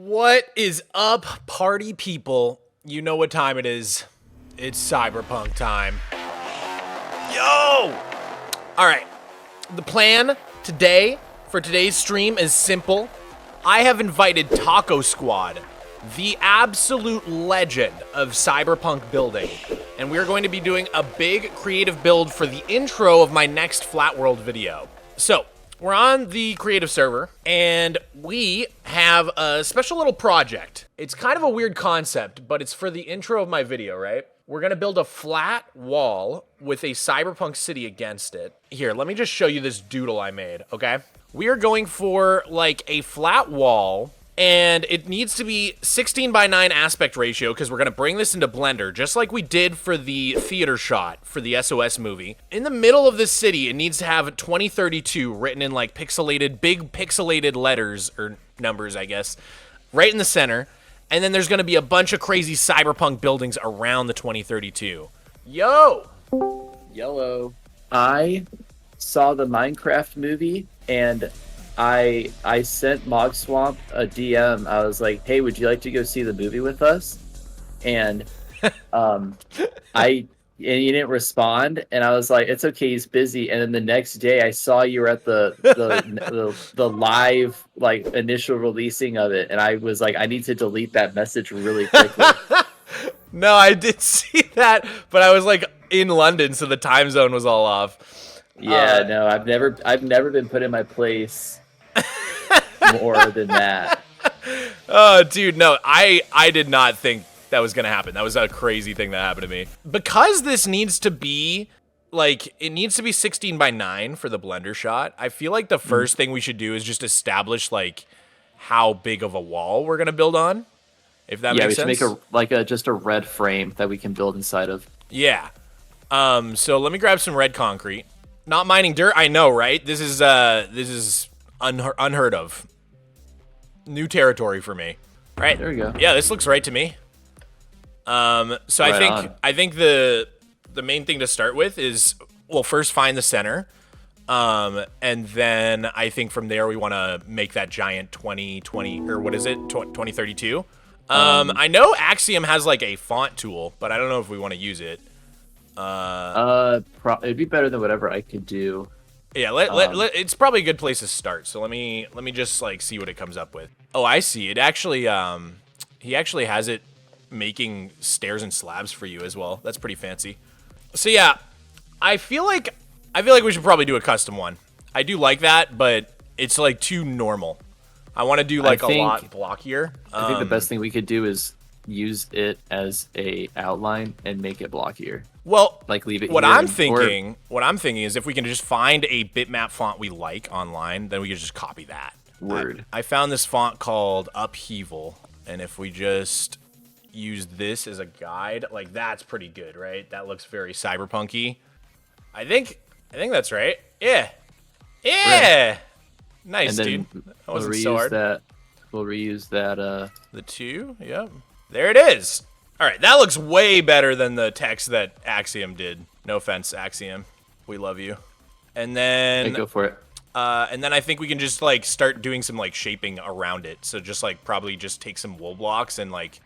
What is up, party people? You know what time it is. It's Cyberpunk time. Yo! Alright, the plan today for today's stream is simple. I have invited Tacosquad, the absolute legend of Cyberpunk building, and we're going to be doing a big creative build for the intro of my next Flat World video. So, we're on the creative server, and we have a special little project. It's kind of a weird concept, but it's for the intro of my video, right? We're gonna build a flat wall with a cyberpunk city against it. Here, let me just show you this doodle I made, okay? We are going for, like, a flat wall, and it needs to be 16:9 aspect ratio because we're going to bring this into Blender, just like we did for the theater shot for the SOS movie. In the middle of this city, it needs to have 2032 written in, like, pixelated, big pixelated letters, or numbers, I guess, right in the center. And then there's going to be a bunch of crazy cyberpunk buildings around the 2032. Yo! Yellow. I saw the Minecraft movie, and I sent Mog Swamp a DM. I was like, "Hey, would you like to go see the movie with us?" And you didn't respond, and I was like, "It's okay, he's busy." And then the next day, I saw you were at the live, like, initial releasing of it, and I was like, "I need to delete that message really quickly." No, I did see that, but I was, like, in London, so the time zone was all off. Yeah, no, I've never been put in my place more than that. Oh, dude, no, I did not think that was gonna happen. That was a crazy thing that happened to me. Because this needs to be, like, it needs to be 16:9 for the Blender shot. I feel like the first thing we should do is just establish, like, how big of a wall we're gonna build on. If that makes sense. Yeah, we should make just a red frame that we can build inside of. Yeah. So let me grab some red concrete. Not mining dirt, I know, right? This is unheard of. New territory for me. All right. There we go. Yeah, this looks right to me. So Right I think the main thing to start with is, well, first find the center. And then I think from there we want to make that giant 2020, or what is it? 2032. I know Axiom has, like, a font tool, but I don't know if we want to use it. It'd be better than whatever I could do. Yeah, it's probably a good place to start. So let me just, like, see what it comes up with. Oh, I see. It actually he actually has it making stairs and slabs for you as well. That's pretty fancy. So yeah, I feel like we should probably do a custom one. I do like that, but it's, like, too normal. I want to do, like, a lot blockier. I think the best thing we could do is use it as a outline and make it blockier. Well, like, leave it. What I'm thinking is if we can just find a bitmap font we like online, then we can just copy that. Word. I found this font called Upheaval, and if we just use this as a guide, like, that's pretty good, right? That looks very cyberpunky. I think that's right. Yeah. Right. Nice, dude. That wasn't so hard. We'll reuse that. The 2. Yep. There it is. All right, that looks way better than the text that Axiom did. No offense, Axiom. We love you. And then go for it. And then I think we can just, like, start doing some, like, shaping around it. So just, like, probably just take some wool blocks and, like,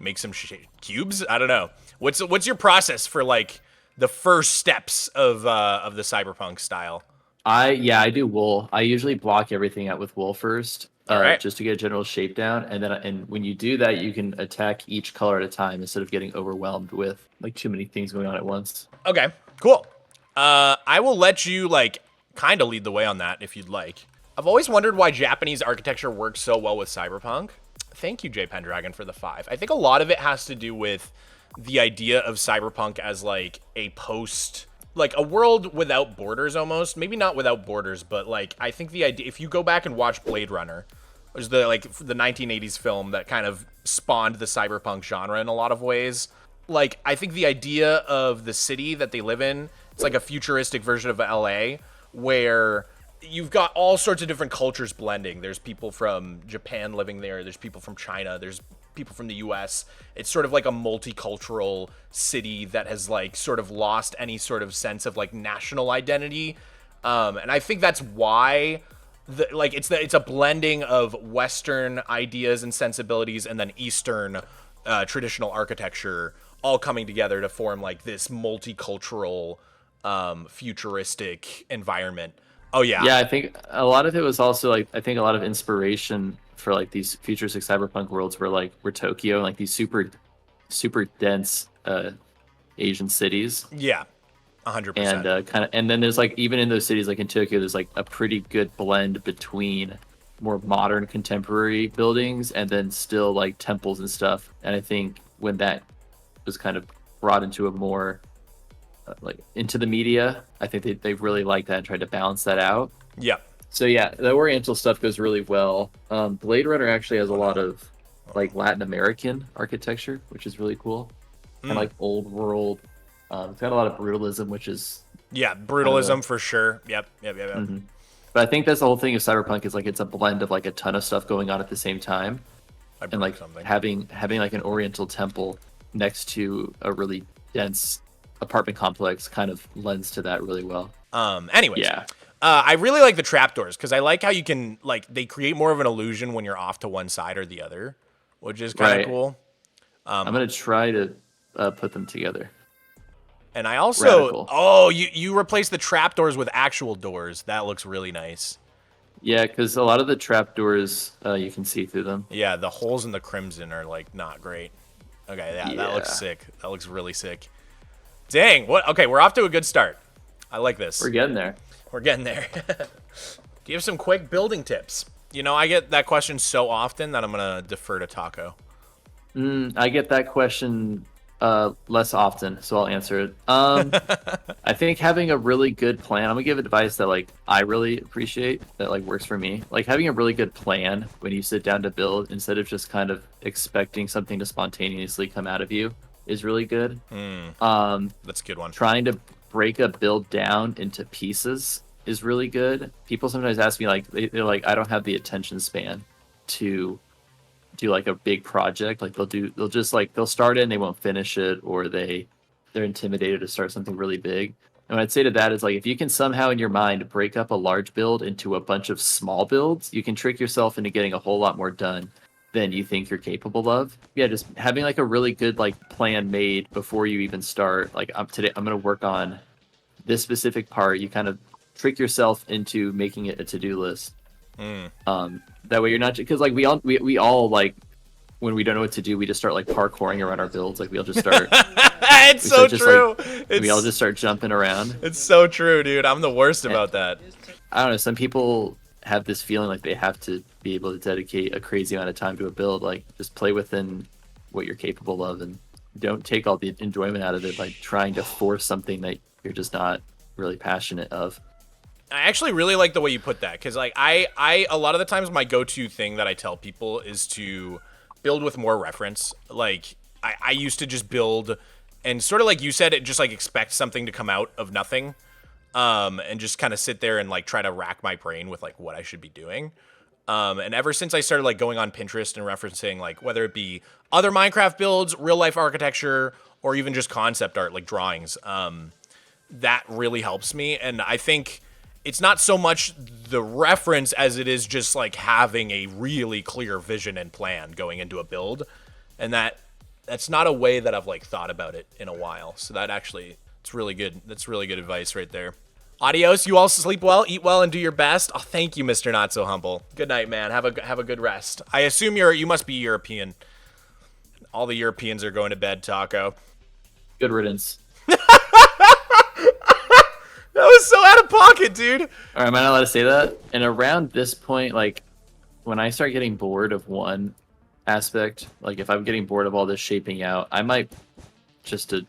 make some cubes. I don't know. What's your process for, like, the first steps of the cyberpunk style? I do wool. I usually block everything out with wool first. Right. Just to get a general shape down, and when you do that, you can attack each color at a time instead of getting overwhelmed with, like, too many things going on at once. Okay, cool. I will let you, like, kind of lead the way on that if you'd like. I've always wondered why Japanese architecture works so well with Cyberpunk. Thank you, J Pendragon, for the 5. I think a lot of it has to do with the idea of Cyberpunk as, like, a like, a world without borders, almost. Maybe not without borders, but, like, I think the idea, if you go back and watch Blade Runner, which is the 1980s film that kind of spawned the cyberpunk genre in a lot of ways. Like, I think the idea of the city that they live in, it's like a futuristic version of LA, where you've got all sorts of different cultures blending. There's people from Japan living there. There's people from China. There's people from the US. It's sort of like a multicultural city that has, like, sort of lost any sort of sense of, like, national identity. And I think that's why it's a blending of Western ideas and sensibilities and then Eastern traditional architecture all coming together to form like this multicultural, futuristic environment. Oh yeah, Yeah, I think a lot of it was also like I think a lot of inspiration for like these futuristic cyberpunk worlds were Tokyo and like these super dense Asian cities. yeah, 100%. And and then there's like even in those cities like in Tokyo there's like a pretty good blend between more modern contemporary buildings and then still like temples and stuff. And I think when that was kind of brought into a more like into the media, I think they really liked that and tried to balance that out. Yeah. So yeah, the Oriental stuff goes really well. Blade Runner actually has a lot of like Latin American architecture, which is really cool, and like old world. It's got a lot of brutalism, which is Yeah, brutalism for sure. Yep. mhm. But I think that's the whole thing of Cyberpunk is like it's a blend of like a ton of stuff going on at the same time, and like having like an Oriental temple next to a really dense apartment complex kind of lends to that really well. Anyways, Yeah. I really like the trapdoors because I like how you can like they create more of an illusion when you're off to one side or the other, which is kind of Right. cool. I'm gonna try to put them together. And I also, Radical. oh, you replace the trapdoors with actual doors. That looks really nice. Yeah, because a lot of the trapdoors you can see through them. Yeah, the holes in the crimson are like not great. Okay, yeah, that looks sick. That looks really sick. Dang, what? Okay, we're off to a good start. I like this. We're getting there. We're getting there. Do you have some quick building tips? You know, I get that question so often that I'm gonna defer to Taco. I get that question less often, so I'll answer it. I think having a really good plan. I'm gonna give advice that like I really appreciate that like works for me. Like having a really good plan when you sit down to build instead of just kind of expecting something to spontaneously come out of you is really good. That's a good one. Trying to break a build down into pieces is really good. People sometimes ask me like they're like I don't have the attention span to do like a big project. Like they'll start it and they won't finish it, or they're intimidated to start something really big. And what I'd say to that is like if you can somehow in your mind break up a large build into a bunch of small builds, you can trick yourself into getting a whole lot more done than you think you're capable of. Yeah, just having like a really good like plan made before you even start. Like I'm gonna work on this specific part. You kind of trick yourself into making it a to-do list. That way you're not, because like we all like when we don't know what to do, we just start like parkouring around our builds. Like we all just start. It's so true. We all just start jumping around. It's so true, dude. I'm the worst about that. I don't know. Some people have this feeling like they have to be able to dedicate a crazy amount of time to a build. Like just play within what you're capable of, and don't take all the enjoyment out of it by trying to force something that you're just not really passionate of. I actually really like the way you put that because like I a lot of the times my go-to thing that I tell people is to build with more reference. Like I used to just build and sort of like you said, it just like expect something to come out of nothing, and just kind of sit there and like try to rack my brain with like what I should be doing. And ever since I started like going on Pinterest and referencing like whether it be other Minecraft builds, real life architecture, or even just concept art like drawings, that really helps me. And I think it's not so much the reference as it is just like having a really clear vision and plan going into a build. And that's not a way that I've like thought about it in a while. So that actually, it's really good. That's really good advice right there. Adios. You all sleep well, eat well, and do your best. Oh, thank you, Mr. Not So Humble. Good night, man. Have a good rest. I assume you must be European. All the Europeans are going to bed, Taco. Good riddance. That was so out of pocket, dude. All right, am I not allowed to say that? And around this point, like when I start getting bored of one aspect, like if I'm getting bored of all this shaping out, I might, just to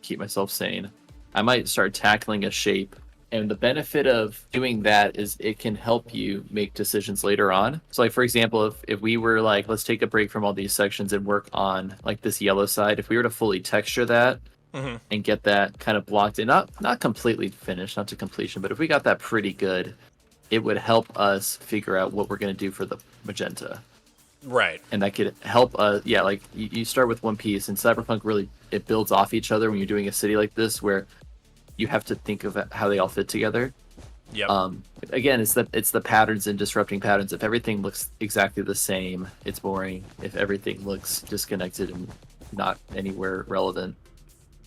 keep myself sane, I might start tackling a shape. And the benefit of doing that is it can help you make decisions later on. So like, for example, if we were like, let's take a break from all these sections and work on like this yellow side, if we were to fully texture that, and get that kind of blocked in, not completely finished, not to completion, but if we got that pretty good, it would help us figure out what we're going to do for the magenta. Right. And that could help like you start with one piece, and Cyberpunk really, it builds off each other when you're doing a city like this where you have to think of how they all fit together. Yep. Again, it's the patterns and disrupting patterns. If everything looks exactly the same, it's boring. If everything looks disconnected and not anywhere relevant,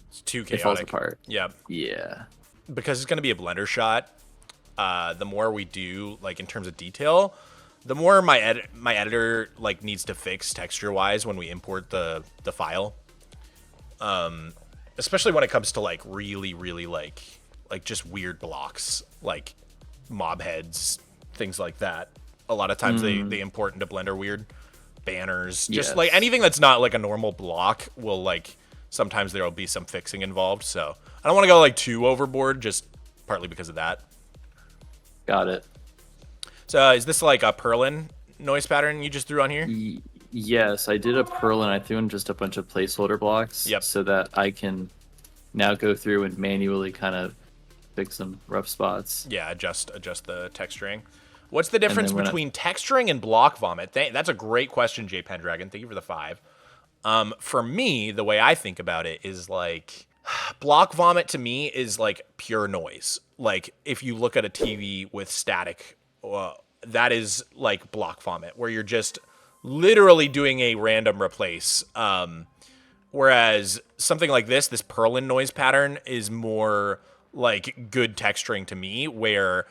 It's too it falls chaotic. apart. Yep. Yeah. Because it's going to be a blender shot, the more we do, like, in terms of detail, the more my editor, like, needs to fix texture-wise when we import the file. Especially when it comes to, like, really, really, like just weird blocks, like mob heads, things like that. A lot of times they import into Blender weird. Banners, just like Yes. anything that's not like a normal block will, like, sometimes there'll be some fixing involved. So I don't want to go like too overboard, just partly because of that. Got it. So is this like a Perlin noise pattern you just threw on here? Yes, I did a Perl and I threw in just a bunch of placeholder blocks Yep. so that I can now go through and manually kind of fix some rough spots. Yeah, adjust the texturing. What's the difference when between texturing and block vomit? That's a great question, J Pendragon. Thank you for the 5. For me, the way I think about it is like block vomit to me is like pure noise. Like if you look at a TV with static, that is like block vomit, where you're just literally doing a random replace. Whereas something like this Perlin noise pattern is more like good texturing to me, where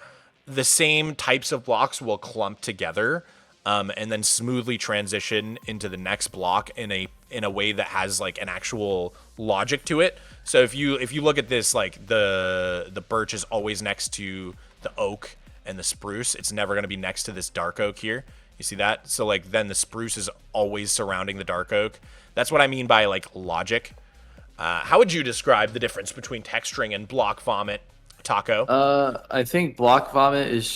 the same types of blocks will clump together, and then smoothly transition into the next block in a way that has like an actual logic to it. So if you look at this, like the birch is always next to the oak and the spruce. It's never going to be next to this dark oak here. You see that? So like then the spruce is always surrounding the dark oak. That's what I mean by like logic. How would you describe the difference between texturing and block vomit, Taco? I think block vomit is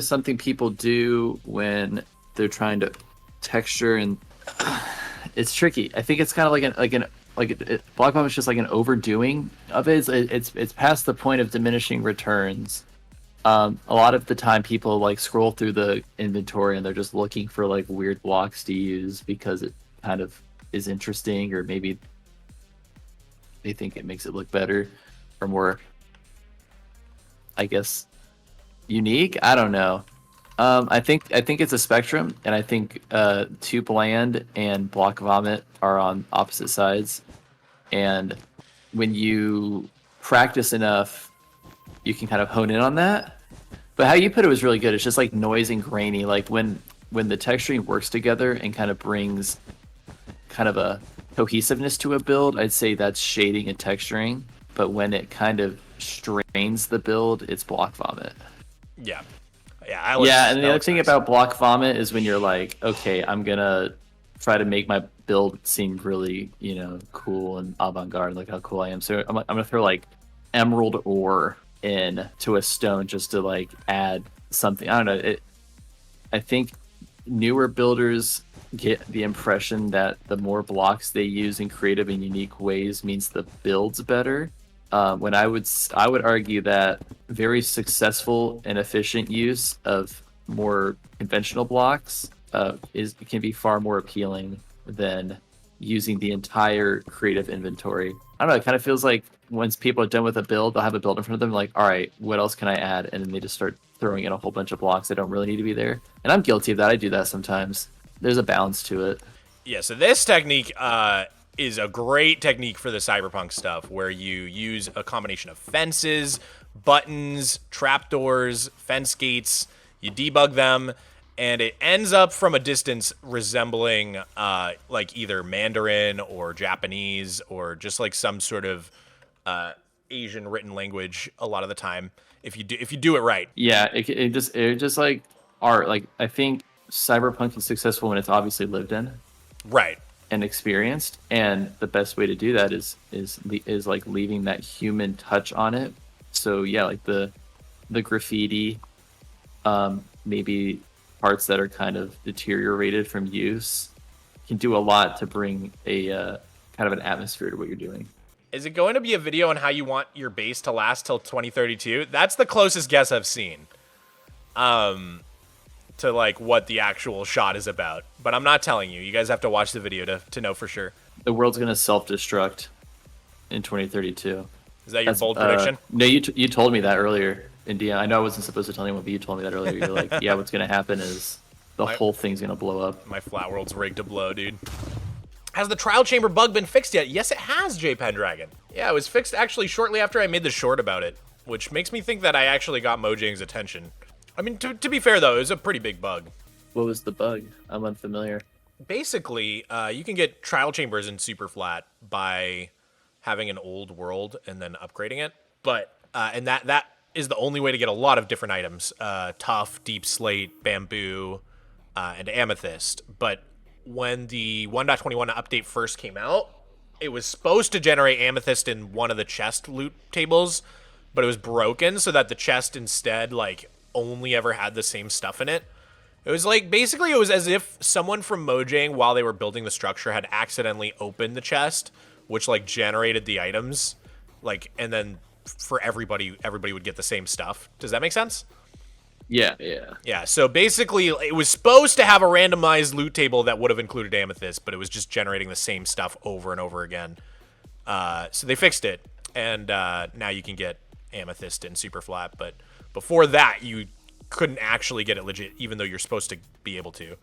something people do when they're trying to texture, and it's tricky. I think it's kind of block vomit is just like an overdoing of it. It's past the point of diminishing returns. A lot of the time people like scroll through the inventory and they're just looking for like weird blocks to use because it kind of is interesting, or maybe they think it makes it look better or more, I guess, unique. I don't know. I think it's a spectrum, and I think Too Bland and Block Vomit are on opposite sides. And when you practice enough, you can kind of hone in on that. But how you put it was really good. It's just like noisy and grainy. Like when the texturing works together and kind of brings kind of a cohesiveness to a build, I'd say that's shading and texturing. But when it kind of strains the build, it's Block Vomit. Yeah. And the other thing about Block Vomit is when you're like, okay, I'm gonna try to make my build seem really, cool and avant-garde, like how cool I am. So I'm gonna throw like emerald ore in to a stone just to like add something. I don't know. I think newer builders get the impression that the more blocks they use in creative and unique ways means the build's better. When I would argue that very successful and efficient use of more conventional blocks can be far more appealing than using the entire creative inventory. I don't know. It kind of feels like once people are done with a build, they'll have a build in front of them, like, all right, what else can I add? And then they just start throwing in a whole bunch of blocks that don't really need to be there. And I'm guilty of that. I do that sometimes. There's a balance to it. Yeah, so this technique is a great technique for the Cyberpunk stuff, where you use a combination of fences, buttons, trapdoors, fence gates, you debug them, and it ends up from a distance resembling like either Mandarin or Japanese or just like some sort of Asian written language a lot of the time if you do it right. Yeah, it just like art. Like I think Cyberpunk is successful when it's obviously lived in, right, and experienced, and the best way to do that is like leaving that human touch on it. So yeah, like the graffiti, maybe parts that are kind of deteriorated from use can do a lot to bring a kind of an atmosphere to what you're doing. Is it going to be a video on how you want your base to last till 2032? That's the closest guess I've seen to like what the actual shot is about. But I'm not telling you. You guys have to watch the video to know for sure. The world's going to self-destruct in 2032. Is that your bold prediction? No, you told me that earlier. Indiana. I know I wasn't supposed to tell anyone, but you told me that earlier. You're like, yeah, what's gonna happen is the whole thing's gonna blow up. My flat world's rigged to blow, dude. Has the trial chamber bug been fixed yet? Yes, it has, J Pendragon. Yeah, it was fixed actually shortly after I made the short about it, which makes me think that I actually got Mojang's attention. I mean, to be fair though, it was a pretty big bug. What was the bug? I'm unfamiliar. Basically, you can get trial chambers in super flat by having an old world and then upgrading it. But and that is the only way to get a lot of different items: tough, deep slate, bamboo, and amethyst. But when the 1.21 update first came out, it was supposed to generate amethyst in one of the chest loot tables, but it was broken so that the chest instead like only ever had the same stuff in it. It was like, basically it was as if someone from Mojang, while they were building the structure, had accidentally opened the chest, which like generated the items, like, and then for everybody would get the same stuff. Does that make sense? Yeah. Yeah, so basically it was supposed to have a randomized loot table that would have included amethyst, but it was just generating the same stuff over and over again. So they fixed it, and now you can get amethyst in super flat, but before that you couldn't actually get it legit, even though you're supposed to be able to.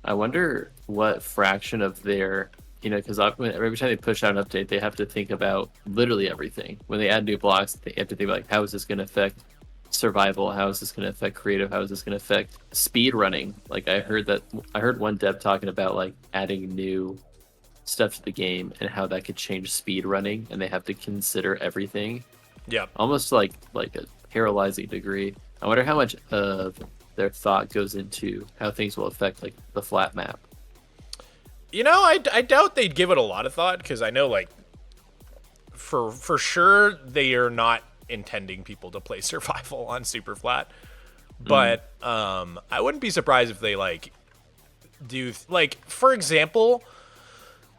I wonder what fraction of their, because every time they push out an update, they have to think about literally everything. When they add new blocks, they have to think about, like, how is this going to affect survival? How is this going to affect creative? How is this going to affect speed running? Like, I heard one dev talking about like adding new stuff to the game and how that could change speed running, and they have to consider everything. Yeah, almost like a paralyzing degree. I wonder how much of their thought goes into how things will affect like the flat map. I doubt they'd give it a lot of thought, because I know, like, for sure they are not intending people to play survival on super flat. But I wouldn't be surprised if they like do, like, for example,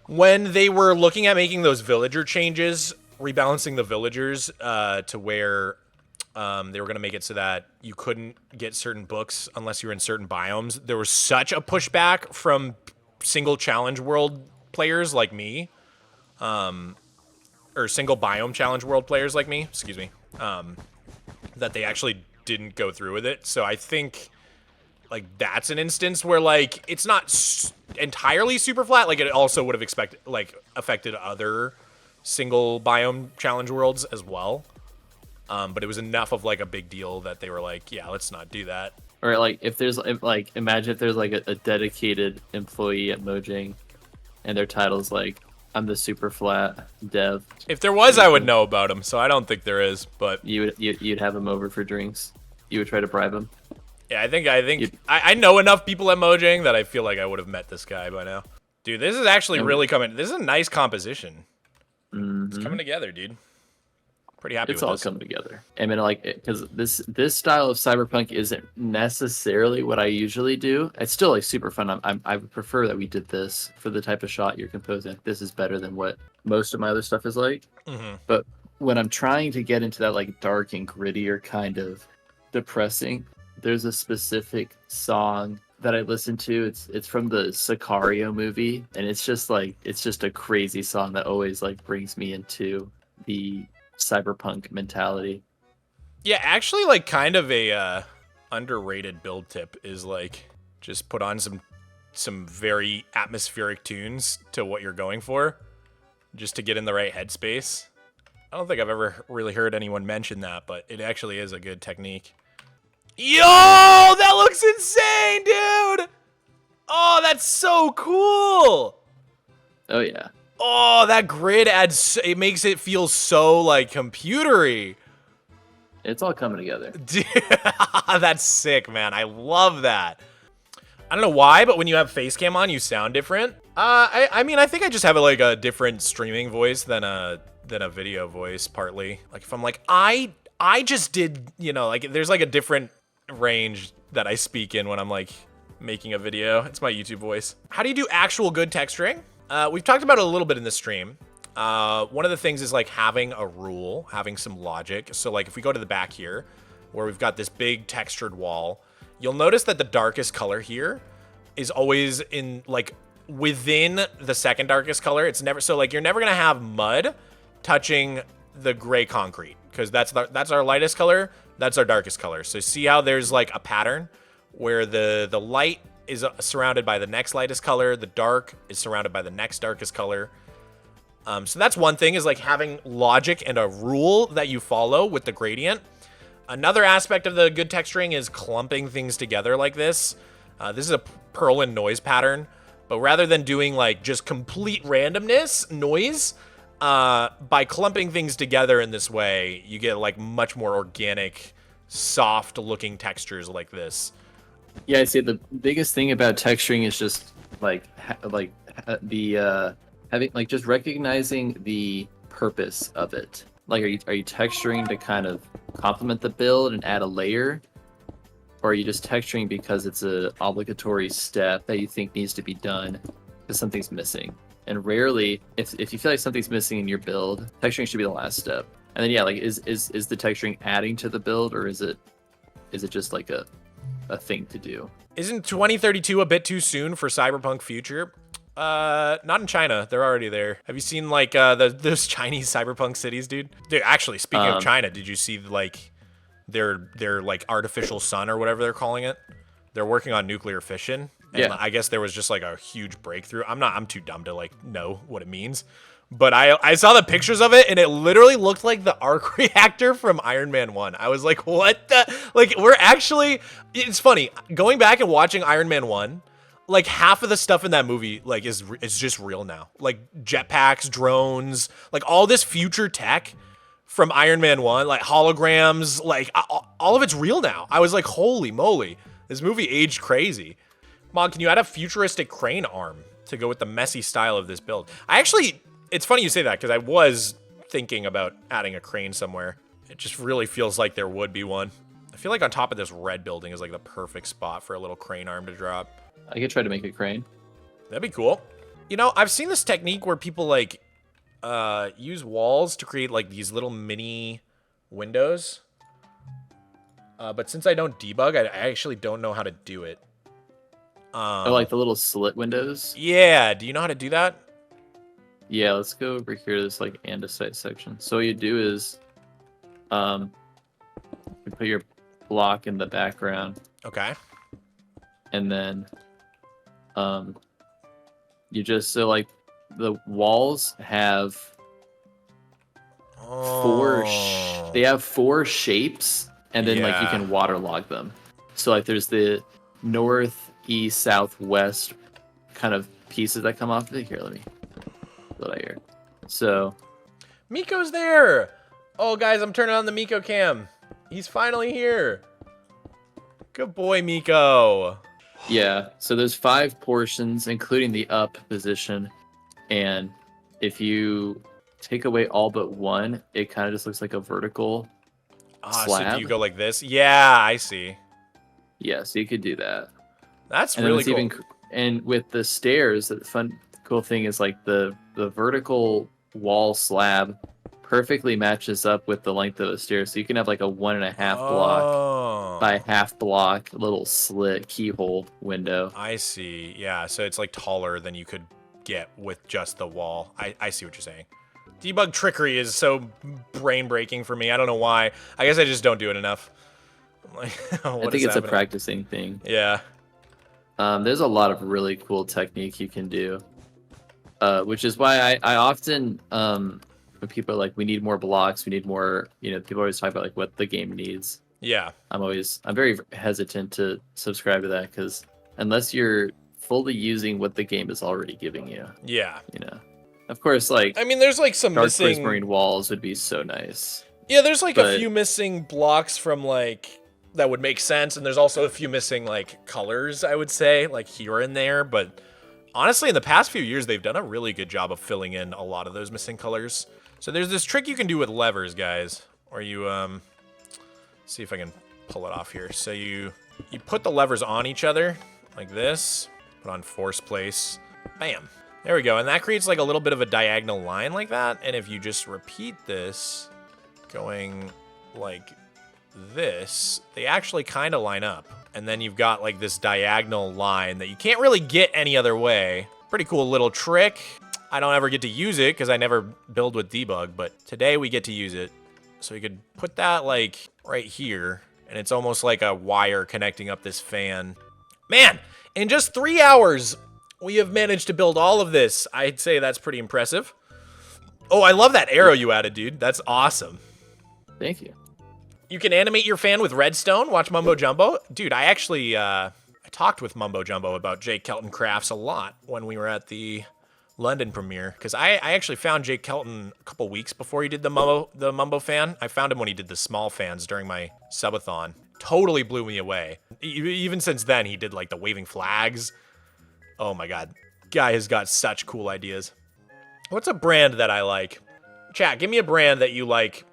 when they were looking at making those villager changes, rebalancing the villagers to where they were going to make it so that you couldn't get certain books unless you were in certain biomes. There was such a pushback from single challenge world players like me, or single biome challenge world players like me, excuse me, that they actually didn't go through with it. So I think like that's an instance where like it's not entirely super flat. Like it also would have affected other single biome challenge worlds as well. But it was enough of like a big deal that they were like, yeah, let's not do that. Or like imagine if there's like a dedicated employee at Mojang and their title's like, I'm the super flat dev. If there was, I would know about him. So I don't think there is, but you'd have him over for drinks. You would try to bribe him. Yeah, I think I know enough people at Mojang that I feel like I would have met this guy by now. Dude, this is actually really coming. This is a nice composition. Mm-hmm. It's coming together, dude. Pretty happy with this. It's all coming together. I mean, like, because this style of Cyberpunk isn't necessarily what I usually do. It's still like super fun. I would prefer that we did this for the type of shot you're composing. This is better than what most of my other stuff is like. Mm-hmm. But when I'm trying to get into that like dark and grittier kind of depressing, there's a specific song that I listen to. It's from the Sicario movie, and it's just a crazy song that always like brings me into the Cyberpunk mentality. Yeah, actually, like, kind of a underrated build tip is like just put on some very atmospheric tunes to what you're going for, just to get in the right headspace. I don't think I've ever really heard anyone mention that, but it actually is a good technique. Yo, that looks insane, dude! Oh, that's so cool! Oh yeah. Oh, that grid it makes it feel so like computery. It's all coming together. Dude, that's sick, man. I love that. I don't know why, but when you have face cam on, you sound different. I mean, I think I just have like a different streaming voice than a video voice, partly. Like if I'm like, I just did, like there's like a different range that I speak in when I'm like making a video. It's my YouTube voice. How do you do actual good texturing? We've talked about it a little bit in the stream. One of the things is like having a rule, having some logic. So like if we go to the back here, where we've got this big textured wall, you'll notice that the darkest color here is always in like within the second darkest color. It's never, so like you're never gonna have mud touching the gray concrete, because that's our lightest color, That's our darkest color. So see how there's like a pattern where the light is surrounded by the next lightest color, the dark is surrounded by the next darkest color. So that's one thing, is like having logic and a rule that you follow with the gradient. Another aspect of the good texturing is clumping things together like this. This is a Perlin noise pattern, but rather than doing like just complete randomness noise, by clumping things together in this way, you get like much more organic, soft looking textures like this. Yeah, I'd say the biggest thing about texturing is just like having like just recognizing the purpose of it. Like, are you texturing to kind of complement the build and add a layer, or are you just texturing because it's a obligatory step that you think needs to be done because something's missing? And rarely, if you feel like something's missing in your build, texturing should be the last step. And then yeah, like is the texturing adding to the build, or is it just like a thing to do? Isn't 2032 a bit too soon for Cyberpunk Future? Not in China. They're already there. Have you seen like those Chinese Cyberpunk cities, dude? Dude, actually, speaking of China, did you see like their like artificial sun or whatever they're calling it? They're working on nuclear fission. And Yeah. I guess there was just like a huge breakthrough. I'm too dumb to like know what it means. But I saw the pictures of it, and it literally looked like the arc reactor from Iron Man 1. I was like, what the? Like, we're actually... It's funny. Going back and watching Iron Man 1, like, half of the stuff in that movie, like, is just real now. Like, jetpacks, drones, like, all this future tech from Iron Man 1, like, holograms, like, all of it's real now. I was like, holy moly. This movie aged crazy. Mog, can you add a futuristic crane arm to go with the messy style of this build? It's funny you say that, because I was thinking about adding a crane somewhere. It just really feels like there would be one. I feel like on top of this red building is like the perfect spot for a little crane arm to drop. I could try to make a crane. That'd be cool. You know, I've seen this technique where people like use walls to create like these little mini windows. But since I don't debug, I actually don't know how to do it. Oh, like the little slit windows? Yeah, do you know how to do that? Yeah, let's go over here to this like andesite section. So what you do is you put your block in the background, Okay. and then you just, so like the walls have they have four shapes, and then like you Yeah. can waterlog them. So like there's the north, east, south, west kind of pieces that come off of it. Here, let me put that here. So Miko's there. Oh, guys, I'm turning on the Miko cam. He's finally here. Good boy, Miko. yeah, so there's 5 portions, including the up position, and if you take away all but one, it kind of just looks like a vertical So slab. do you go like this? Yeah, I see. Yeah, so you could do that. That's And then really it's cool. even, and with the stairs, the cool thing is like the vertical wall slab perfectly matches up with the length of the stairs. So you can have like a 1.5 block by half block little slit keyhole window. I see. Yeah, so it's like taller than you could get with just the wall. I see what you're saying. Debug trickery is so brain breaking for me. I don't know why. I guess I just don't do it enough. Like, I think it's a practicing thing. Yeah. There's a lot of really cool technique you can do, which is why I often, when people are like, we need more blocks, we need more, people always talk about like what the game needs. Yeah. I'm very hesitant to subscribe to that, because unless you're fully using what the game is already giving you, Yeah. of course, like I mean, there's like some dark missing... prismarine walls would be so nice. Yeah, there's like a But- few missing blocks from like that would make sense, and there's also a few missing like colors, I would say, like here and there, but honestly in the past few years they've done a really good job of filling in a lot of those missing colors. So there's this trick you can do with levers, guys, or you see if I can pull it off here. So you put the levers on each other like this, put on force place, bam. There we go, and that creates like a little bit of a diagonal line like that, and if you just repeat this going like this, they actually kind of line up. And then you've got like this diagonal line that you can't really get any other way. Pretty cool little trick. I don't ever get to use it because I never build with debug, but today we get to use it. So we could put that like right here, and it's almost like a wire connecting up this fan. Man, in just 3 hours, we have managed to build all of this. I'd say that's pretty impressive. Oh, I love that arrow you added, dude. That's awesome. Thank you. You can animate your fan with redstone. Watch Mumbo Jumbo. Dude, I actually I talked with Mumbo Jumbo about Jake Kelton Crafts a lot when we were at the London premiere, because I actually found Jake Kelton a couple weeks before he did the Mumbo fan. I found him when he did the small fans during my subathon. Totally blew me away. Even since then, he did like the waving flags. Oh my god. Guy has got such cool ideas. What's a brand that I like? Chat, give me a brand that you like.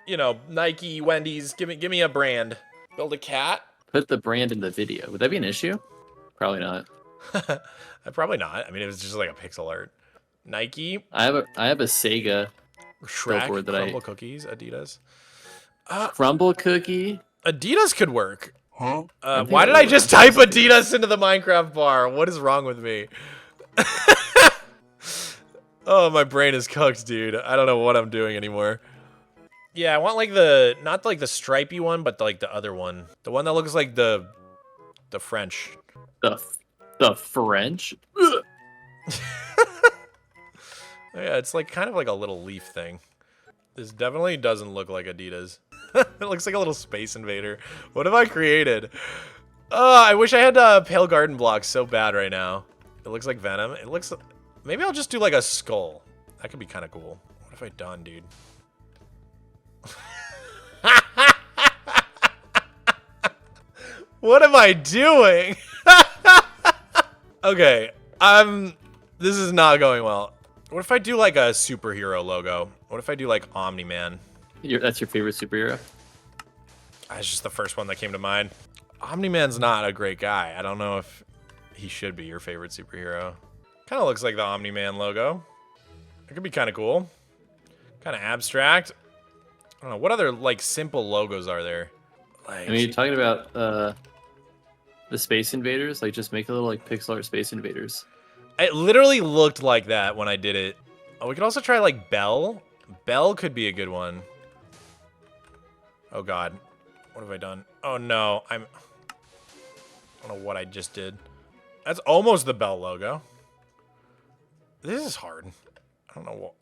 You know, Nike, Wendy's, give me a brand. Build a cat? Put the brand in the video. Would that be an issue? Probably not. Probably not. I mean, it was just like a pixel art. Nike. I have a Sega Shrek, billboard that Crumble Cookies, Adidas. Crumble Cookie. Adidas could work. Huh? Why did I just type Adidas into the Minecraft bar? What is wrong with me? Oh, my brain is cooked, dude. I don't know what I'm doing anymore. Yeah, I want like not like the stripey one, but like the other one. The one that looks like the French. The French? Yeah, it's like kind of like a little leaf thing. This definitely doesn't look like Adidas. It looks like a little Space Invader. What have I created? I wish I had pale garden blocks so bad right now. It looks like Venom. It looks... Maybe I'll just do like a skull. That could be kind of cool. What have I done, dude? What am I doing? Okay, this is not going well. What if I do like a superhero logo? What if I do like Omni-Man? That's your favorite superhero? That's just the first one that came to mind. Omni-Man's not a great guy. I don't know if he should be your favorite superhero. Kind of looks like the Omni-Man logo. It could be kind of cool. Kind of abstract. I don't know. What other, like, simple logos are there? Like, I mean, you're talking about the Space Invaders? Like, just make a little, like, pixel art Space Invaders. it literally looked like that when I did it. Oh, we could also try, like, Bell. Bell could be a good one. Oh, God. What have I done? Oh, no. I don't know what I just did. That's almost the Bell logo. This is hard. I don't know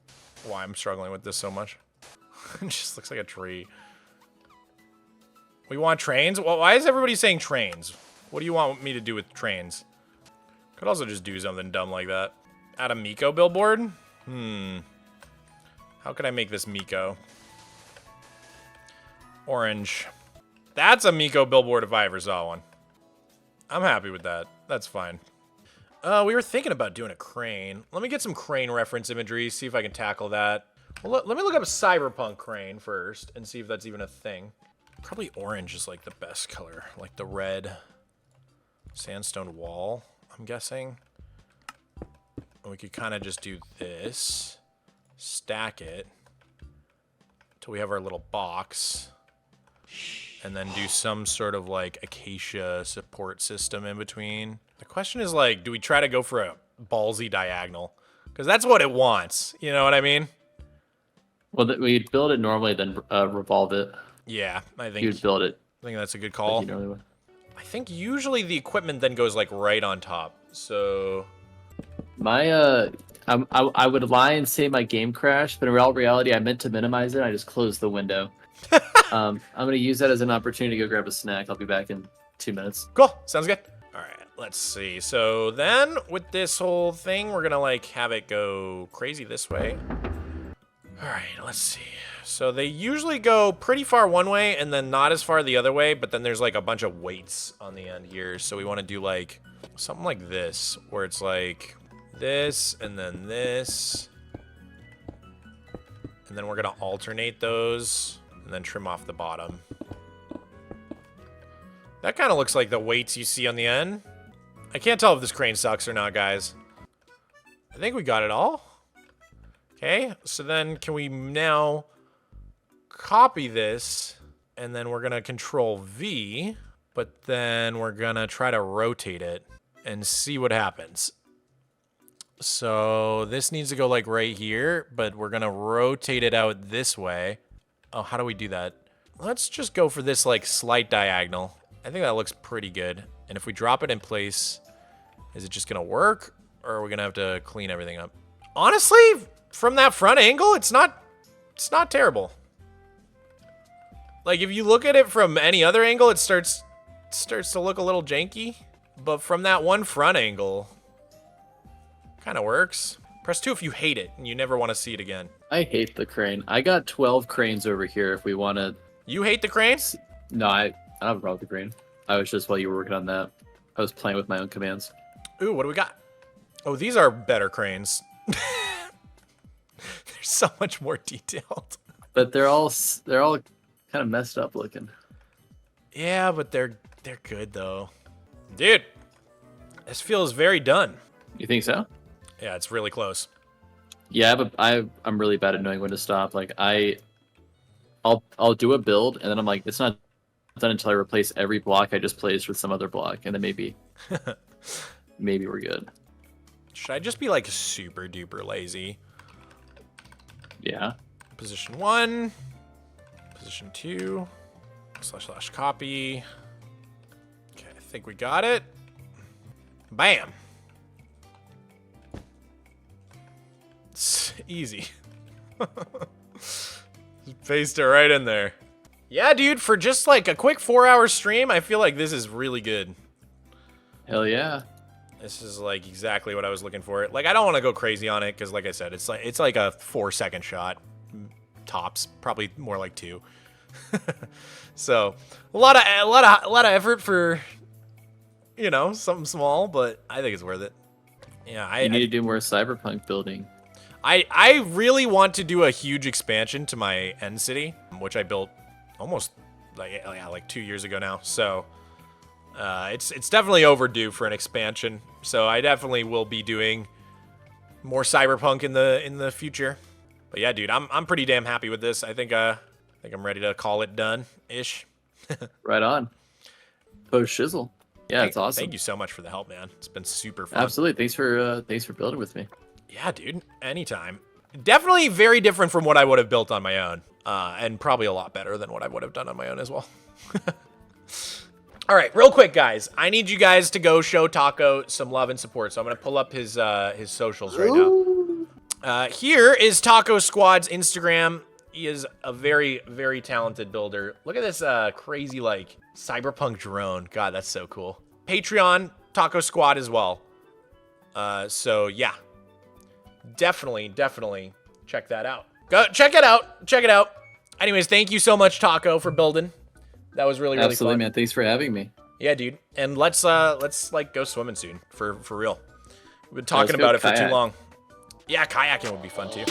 why I'm struggling with this so much. It just looks like a tree. We want trains? Well, why is everybody saying trains? What do you want me to do with trains? Could also just do something dumb like that. Add a Miko billboard? How could I make this Miko? Orange. That's a Miko billboard if I ever saw one. I'm happy with that. That's fine. We were thinking about doing a crane. Let me get some crane reference imagery, see if I can tackle that. Well, let me look up a Cyberpunk crane first and see if that's even a thing. Probably orange is like the best color, like the red sandstone wall, I'm guessing. And we could kind of just do this, stack it till we have our little box, and then do some sort of like acacia support system in between. The question is like, do we try to go for a ballsy diagonal? Because that's what it wants, you know what I mean? Well, we'd build it normally, then revolve it. Yeah, I think You'd build it. I think that's a good call. Like you normally would. I think usually the equipment then goes like right on top. So My I would lie and say my game crashed, but in reality, I meant to minimize it. I just closed the window. I'm gonna use that as an opportunity to go grab a snack. I'll be back in 2 minutes. cool, sounds good. All right, let's see. So then with this whole thing, we're gonna like have it go crazy this way. All right, let's see. So they usually go pretty far one way and then not as far the other way, but then there's like a bunch of weights on the end here. So we want to do like something like this, where it's like this and then this. And then we're going to alternate those and then trim off the bottom. That kind of looks like the weights you see on the end. I can't tell if this crane sucks or not, guys. I think we got it all. Okay, so then can we now copy this, and then we're gonna control V, but then we're gonna try to rotate it and see what happens. So this needs to go like right here, but we're gonna rotate it out this way. Oh, how do we do that? Let's just go for this, like, slight diagonal. I think that looks pretty good. And if we drop it in place, is it just gonna work? Or are we gonna have to clean everything up? Honestly, from that front angle, it's not terrible. Like, if you look at it from any other angle, it starts to look a little janky. But from that one front angle, kind of works. Press 2 if you hate it and you never want to see it again. I hate the crane. I got 12 cranes over here if we want to... You hate the cranes? No, I don't have a problem with the crane. I was just, while you were working on that, I was playing with my own commands. Ooh, what do we got? Oh, these are better cranes. They're so much more detailed. But they're all kind of messed up looking. Yeah, but they're good though. Dude, this feels very done. You think so? Yeah, it's really close. Yeah, but I'm really bad at knowing when to stop. Like I'll do a build and then I'm like, it's not done until I replace every block I just placed with some other block, and then maybe we're good. Should I just be like super duper lazy? Yeah. Position 1, position 2, / copy. Okay, I think we got it. Bam. It's easy. Just paste it right in there. Yeah, dude, for just like a quick 4-hour stream, I feel like this is really good. Hell yeah. This is like exactly what I was looking for. Like, I don't want to go crazy on it because, like I said, it's like a 4-second shot, tops, probably more like 2. So a lot of effort for, you know, something small, but I think it's worth it. Yeah, I need to do more Cyberpunk building. I really want to do a huge expansion to my end city, which I built almost like 2 years ago now. So it's definitely overdue for an expansion. So I definitely will be doing more Cyberpunk in the future. But yeah, dude, I'm pretty damn happy with this. I think I'm ready to call it done-ish. Right on. Post shizzle. Yeah, it's awesome. Thank you so much for the help, man. It's been super fun. Absolutely. Thanks for building with me. Yeah, dude. Anytime. Definitely very different from what I would have built on my own. And probably a lot better than what I would have done on my own as well. All right, real quick, guys. I need you guys to go show Taco some love and support. So I'm going to pull up his socials right now. Here is Tacosquad's Instagram. He is a very, very talented builder. Look at this crazy, like, Cyberpunk drone. God, that's so cool. Patreon, Tacosquad as well. So, yeah. Definitely check that out. Go check it out. Anyways, thank you so much, Taco, for building. That was really Absolutely, fun. man. Thanks for having me. Yeah, dude. And let's like go swimming soon for real. We've been talking about it for too long. Yeah, kayaking would be fun too.